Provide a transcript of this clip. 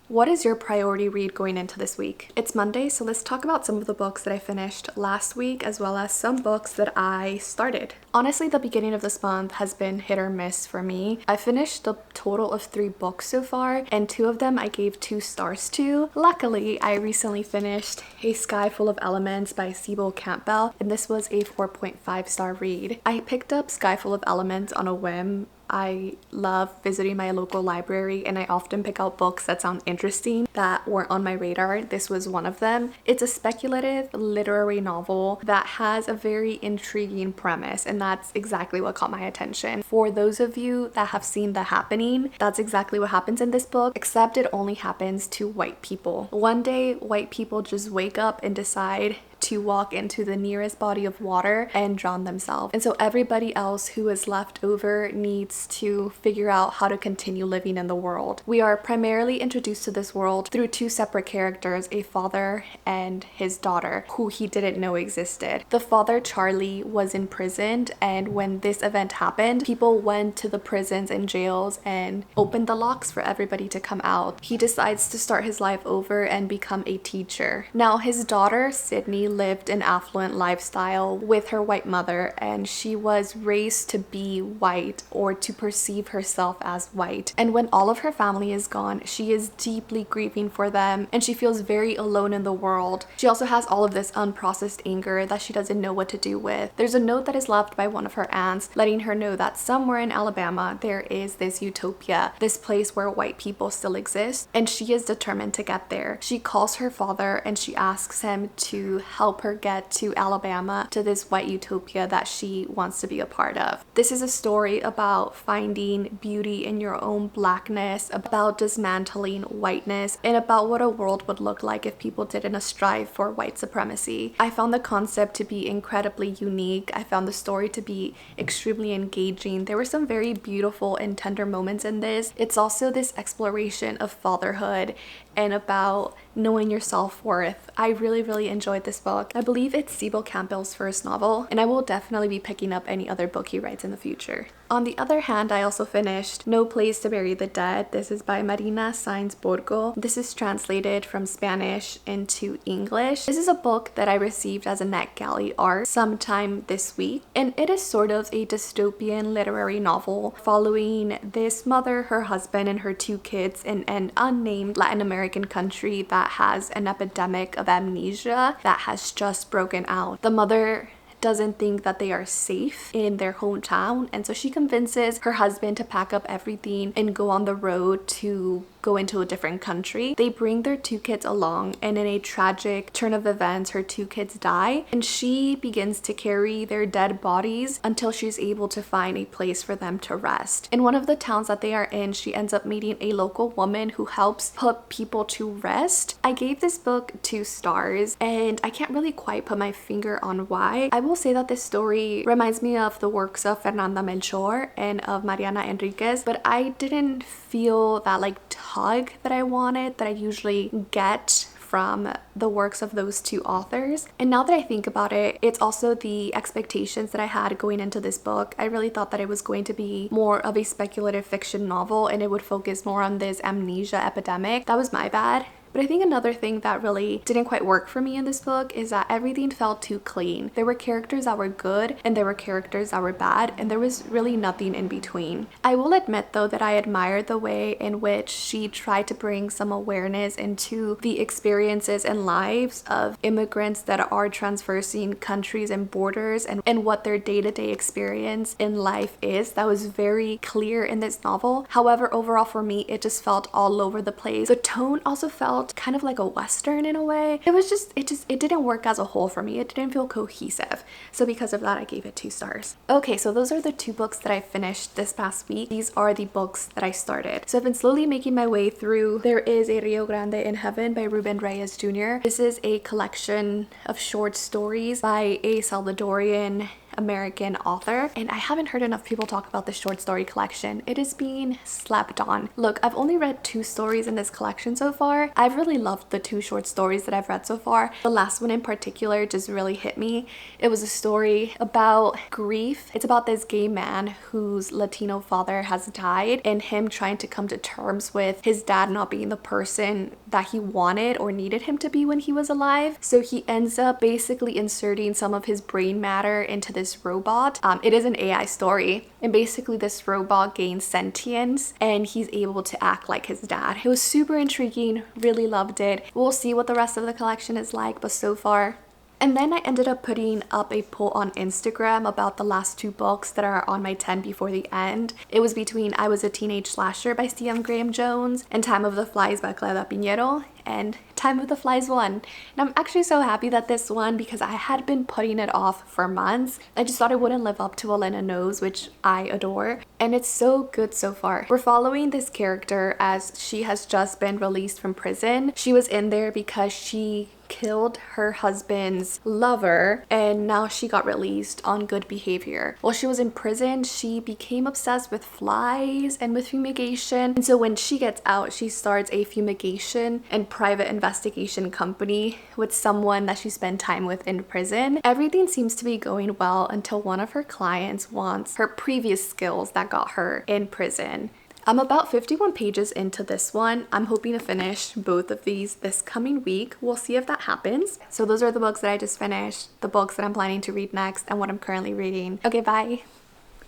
What is your priority read going into this week? It's Monday, so let's talk about some of the books that I finished last week as well as some books that I started. Honestly, the beginning of this month has been hit or miss for me. I finished a total of 3 books so far, and 2 of them I gave 2 stars to. Luckily, I recently finished A Sky Full of Elements by Cebo Campbell, and this was a 4.5 star read. I picked up Sky Full of Elements on a whim. I love visiting my local library and I often pick out books that sound interesting that weren't on my radar. This was one of them. It's a speculative literary novel that has a very intriguing premise, and that's exactly what caught my attention. For those of you that have seen The Happening, that's exactly what happens in this book, except it only happens to white people. One day, white people just wake up and decide to walk into the nearest body of water and drown themselves. And so everybody else who is left over needs to figure out how to continue living in the world. We are primarily introduced to this world through 2 separate characters, a father and his daughter, who he didn't know existed. The father, Charlie, was imprisoned, and when this event happened, people went to the prisons and jails and opened the locks for everybody to come out. He decides to start his life over and become a teacher. Now, his daughter, Sydney, lived an affluent lifestyle with her white mother, and she was raised to be white or to perceive herself as white. And when all of her family is gone, she is deeply grieving for them and she feels very alone in the world. She also has all of this unprocessed anger that she doesn't know what to do with. There's a note that is left by one of her aunts letting her know that somewhere in Alabama there is this utopia, this place where white people still exist, and she is determined to get there. She calls her father and she asks him to help her get to Alabama, to this white utopia that she wants to be a part of. This is a story about finding beauty in your own blackness, about dismantling whiteness, and about what a world would look like if people didn't strive for white supremacy. I found the concept to be incredibly unique. I found the story to be extremely engaging. There were some very beautiful and tender moments in this. It's also this exploration of fatherhood and about knowing your self-worth. I really enjoyed this book. I believe it's Cebo Campbell's first novel, and I will definitely be picking up any other book he writes in the future. On the other hand, I also finished No Place to Bury the Dead. This is by Sainz Borgo. This is translated from Spanish into English. This is a book that I received as a NetGalley art sometime this week, and it is sort of a dystopian literary novel following this mother, her husband, and her 2 kids in an unnamed Latin American country that has an epidemic of amnesia that has just broken out. The mother doesn't think that they are safe in their hometown, and so she convinces her husband to pack up everything and go on the road to go into a different country. They bring their 2 kids along, and in a tragic turn of events, her 2 kids die, and she begins to carry their dead bodies until she's able to find a place for them to rest. In one of the towns that they are in, she ends up meeting a local woman who helps put people to rest. I gave this book 2 stars, and I can't really quite put my finger on why. I will say that this story reminds me of the works of Fernanda Melchor and of Mariana Enriquez, but I didn't feel that tug that I wanted, that I usually get from the works of those 2 authors. And now that I think about it, it's also the expectations that I had going into this book. I really thought that it was going to be more of a speculative fiction novel and it would focus more on this amnesia epidemic. That was my bad. But I think another thing that really didn't quite work for me in this book is that everything felt too clean. There were characters that were good and there were characters that were bad, and there was really nothing in between. I will admit though that I admired the way in which she tried to bring some awareness into the experiences and lives of immigrants that are traversing countries and borders, and what their day-to-day experience in life is. That was very clear in this novel. However, overall for me, it just felt all over the place. The tone also felt kind of like a Western in a way. It didn't work as a whole for me. It didn't feel cohesive. So because of that, I gave it 2 stars. Okay, so those are the 2 books that I finished this past week. These are the books that I started. So I've been slowly making my way through. There is a Rio Grande in Heaven by Ruben Reyes Jr. This is a collection of short stories by a Salvadorian American author, and I haven't heard enough people talk about this short story collection. It is being slept on. Look, I've only read 2 stories in this collection so far. I've really loved the 2 short stories that I've read so far. The last one in particular just really hit me. It was a story about grief. It's about this gay man whose Latino father has died and him trying to come to terms with his dad not being the person that he wanted or needed him to be when he was alive. So he ends up basically inserting some of his brain matter into this robot. It is an AI story, and basically this robot gains sentience and he's able to act like his dad. It was super intriguing, really loved it. We'll see what the rest of the collection is like, but so far. And then I ended up putting up a poll on Instagram about the last 2 books that are on my 10 before the end. It was between I Was a Teenage Slasher by C.M. Graham Jones and Time of the Flies by Claudia Piñero, and Time of the Flies won. And I'm actually so happy that this won because I had been putting it off for months. I just thought it wouldn't live up to Elena Knows, which I adore, and it's so good so far. We're following this character as she has just been released from prison. She was in there because she killed her husband's lover and now she got released on good behavior. While she was in prison, she became obsessed with flies and with fumigation, and so when she gets out, she starts a fumigation and private investigation company with someone that she spent time with in prison. Everything seems to be going well until one of her clients wants her previous skills that got her in prison. I'm about 51 pages into this one. I'm hoping to finish both of these this coming week. We'll see if that happens. So those are the books that I just finished, the books that I'm planning to read next, and what I'm currently reading. Okay, bye.